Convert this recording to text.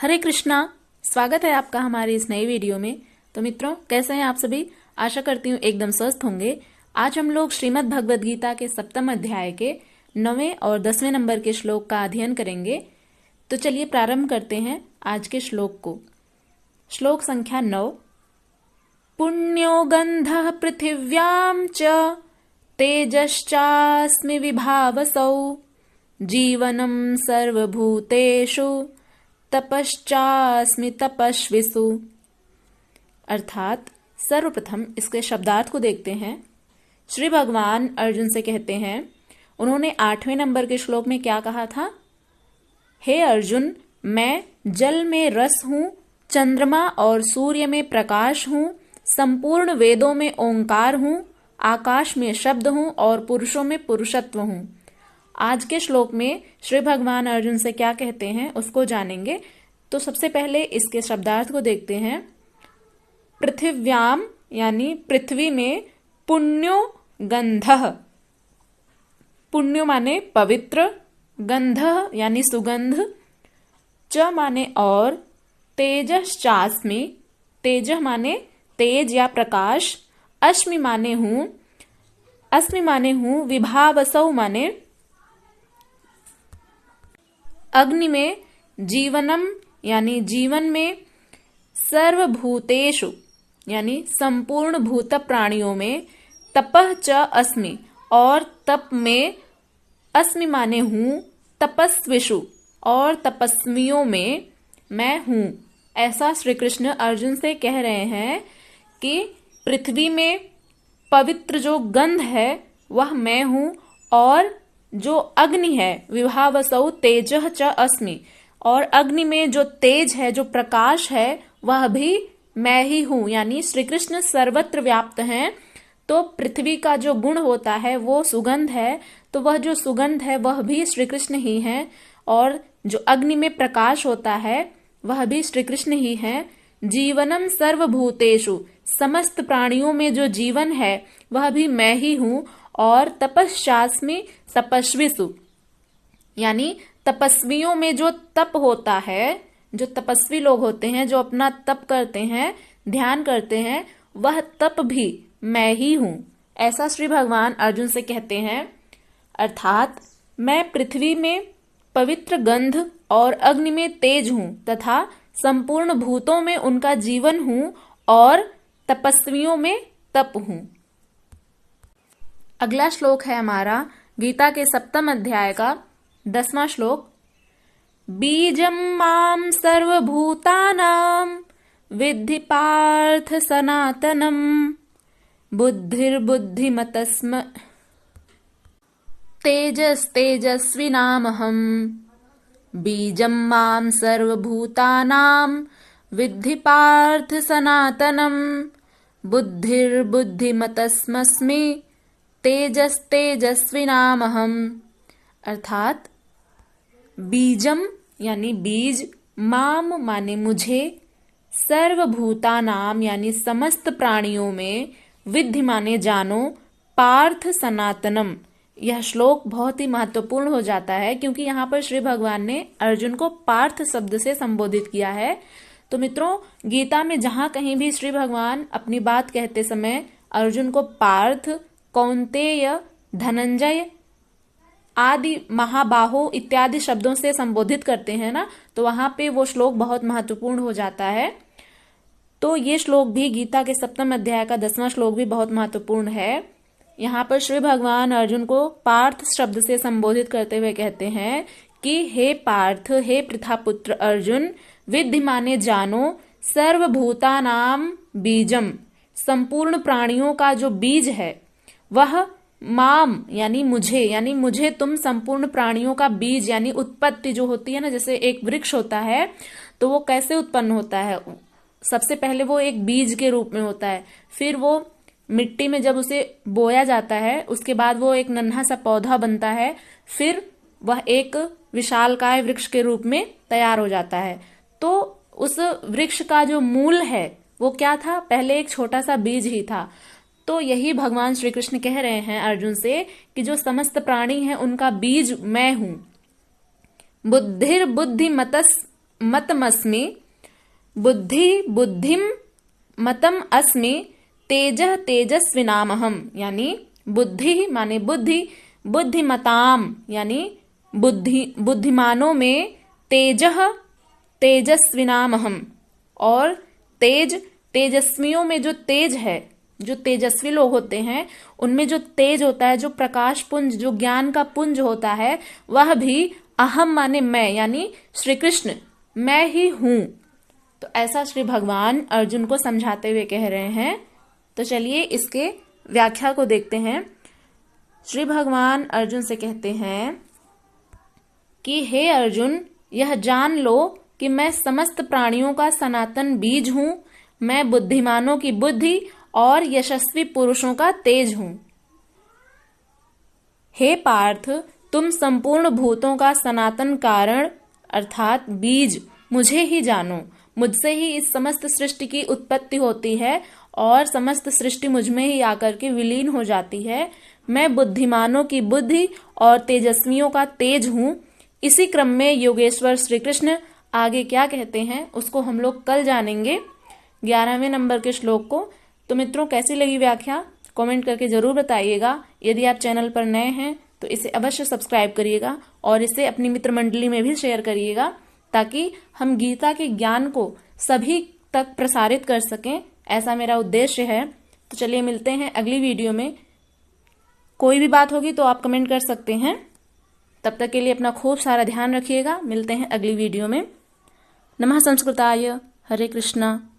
हरे कृष्णा। स्वागत है आपका हमारे इस नई वीडियो में। तो मित्रों, कैसे हैं आप सभी? आशा करती हूँ एकदम स्वस्थ होंगे। आज हम लोग श्रीमद् भगवद गीता के 7वें अध्याय के 9वें और 10वें नंबर के श्लोक का अध्ययन करेंगे। तो चलिए प्रारंभ करते हैं आज के श्लोक को। श्लोक संख्या 9। पुण्यो गंधः पृथिव्यां च तेजश्चास्मि विभावसौ जीवनं सर्वभूतेषु तपश्चास्मि तपस्विषु। अर्थात सर्वप्रथम इसके शब्दार्थ को देखते हैं। श्री भगवान अर्जुन से कहते हैं, उन्होंने 8वें नंबर के श्लोक में क्या कहा था? हे अर्जुन, मैं जल में रस हूं, चंद्रमा और सूर्य में प्रकाश हूं, संपूर्ण वेदों में ओंकार हूं, आकाश में शब्द हूं और पुरुषों में पुरुषत्व हूं। आज के श्लोक में श्री भगवान अर्जुन से क्या कहते हैं उसको जानेंगे। तो सबसे पहले इसके शब्दार्थ को देखते हैं। पृथिव्याम यानी पृथ्वी में, पुण्यो गंधः, पुण्यो माने पवित्र, गंधः यानी सुगंध, च माने और, तेजश्चास्मि, तेजः माने तेज या प्रकाश, अस्मि माने हूं, अस्मि माने हूं, विभावसौ माने अग्नि में, जीवनम यानी जीवन में, सर्वभूतेषु यानी संपूर्ण भूत प्राणियों में, तपः च अस्मि और तप में, अस्मि माने हूं, तपस्विषु और तपस्वियों में मैं हूं। ऐसा श्री कृष्ण अर्जुन से कह रहे हैं कि पृथ्वी में पवित्र जो गंध है वह मैं हूं, और जो अग्नि है, विभावसौ तेजः च अस्मि, और अग्नि में जो तेज है, जो प्रकाश है, वह भी मैं ही हूं। यानी श्री कृष्ण सर्वत्र व्याप्त हैं। तो पृथ्वी का जो गुण होता है वो सुगंध है, तो वह जो सुगंध है वह भी श्री कृष्ण ही है, और जो अग्नि में प्रकाश होता है वह भी श्री कृष्ण ही है। जीवनम सर्वभूतेषु, समस्त प्राणियों में जो जीवन है वह भी मैं ही हूं, और तपश्चास्मि तपस्विषु यानी तपस्वियों में जो तप होता है, जो तपस्वी लोग होते हैं, जो अपना तप करते हैं, ध्यान करते हैं, वह तप भी मैं ही हूं। ऐसा श्री भगवान अर्जुन से कहते हैं। अर्थात मैं पृथ्वी में पवित्र गंध और अग्नि में तेज हूं तथा संपूर्ण भूतों में उनका जीवन हूं, और तपस्वियों में तप हूं। अगला श्लोक है हमारा गीता के 7वें अध्याय का 10वां श्लोक। बीजं मां सर्वभूतानां विद्धि पार्थ सनातनम बुद्धिर्बुद्धिमतस्म तेजस्तेजस्विनामहम् बीजं मां सर्वभूतानां विद्धि पार्थ सनातनम बुद्धिर्बुद्धिमतस्मस्मि तेजस्तेजस्विनामहम्। अर्थात बीजम यानी बीज, माम माने मुझे, सर्वभूतानाम यानी समस्त प्राणियों में, विद्धि माने जानो, पार्थ सनातनम। यह श्लोक बहुत ही महत्वपूर्ण हो जाता है क्योंकि यहाँ पर श्री भगवान ने अर्जुन को पार्थ शब्द से संबोधित किया है। तो मित्रों, गीता में जहां कहीं भी श्री भगवान अपनी बात कहते समय अर्जुन को पार्थ, कौन्तेय, धनंजय आदि महाबाहो इत्यादि शब्दों से संबोधित करते हैं ना, तो वहां पे वो श्लोक बहुत महत्वपूर्ण हो जाता है। तो ये श्लोक भी, गीता के 7वें अध्याय का 10वां श्लोक भी बहुत महत्वपूर्ण है। यहाँ पर श्री भगवान अर्जुन को पार्थ शब्द से संबोधित करते हुए कहते हैं कि हे पार्थ, हे पृथापुत्र अर्जुन, विद्धि माने जानो, सर्वभूतानाम बीजम, संपूर्ण प्राणियों का जो बीज है वह माम यानी मुझे तुम संपूर्ण प्राणियों का बीज यानी उत्पत्ति जो होती है ना, जैसे एक वृक्ष होता है तो वो कैसे उत्पन्न होता है? सबसे पहले वो एक बीज के रूप में होता है, फिर वो मिट्टी में जब उसे बोया जाता है उसके बाद वो एक नन्हा सा पौधा बनता है, फिर वह एक विशालकाय वृक्ष के रूप में तैयार हो जाता है। तो उस वृक्ष का जो मूल है वो क्या था? पहले एक छोटा सा बीज ही था। तो यही भगवान श्री कृष्ण कह रहे हैं अर्जुन से कि जो समस्त प्राणी हैं उनका बीज मैं हूं। बुद्धिर बुद्धिमतस मतमस्मि, बुद्धि बुद्धिम मतम अस्मि, तेजः तेजस्विनामहम। यानी बुद्धि माने बुद्धि, बुद्धिमताम यानी बुद्धिमानों में, तेजः तेजस्विनामहम और तेज तेजस्वियों में जो तेज है, जो तेजस्वी लोग होते हैं उनमें जो तेज होता है, जो प्रकाश पुंज, जो ज्ञान का पुंज होता है, वह भी अहम माने मैं, यानी श्री कृष्ण मैं ही हूं। तो ऐसा श्री भगवान अर्जुन को समझाते हुए कह रहे हैं। तो चलिए इसके व्याख्या को देखते हैं। श्री भगवान अर्जुन से कहते हैं कि हे अर्जुन, यह जान लो कि मैं समस्त प्राणियों का सनातन बीज हूं, मैं बुद्धिमानों की बुद्धि और यशस्वी पुरुषों का तेज हूं। हे पार्थ, तुम संपूर्ण भूतों का सनातन कारण अर्थात बीज मुझे ही जानो। मुझसे ही इस समस्त सृष्टि की उत्पत्ति होती है और समस्त सृष्टि मुझ में ही आकर के विलीन हो जाती है। मैं बुद्धिमानों की बुद्धि और तेजस्वियों का तेज हूं। इसी क्रम में योगेश्वर श्री कृष्ण आगे क्या कहते हैं उसको हम लोग कल जानेंगे, 11वें नंबर के श्लोक को। तो मित्रों, कैसी लगी व्याख्या कमेंट करके जरूर बताइएगा। यदि आप चैनल पर नए हैं तो इसे अवश्य सब्सक्राइब करिएगा और इसे अपनी मित्र मंडली में भी शेयर करिएगा, ताकि हम गीता के ज्ञान को सभी तक प्रसारित कर सकें, ऐसा मेरा उद्देश्य है। तो चलिए मिलते हैं अगली वीडियो में। कोई भी बात होगी तो आप कमेंट कर सकते हैं। तब तक के लिए अपना खूब सारा ध्यान रखिएगा। मिलते हैं अगली वीडियो में। नमः संस्कृताय। हरे कृष्णा।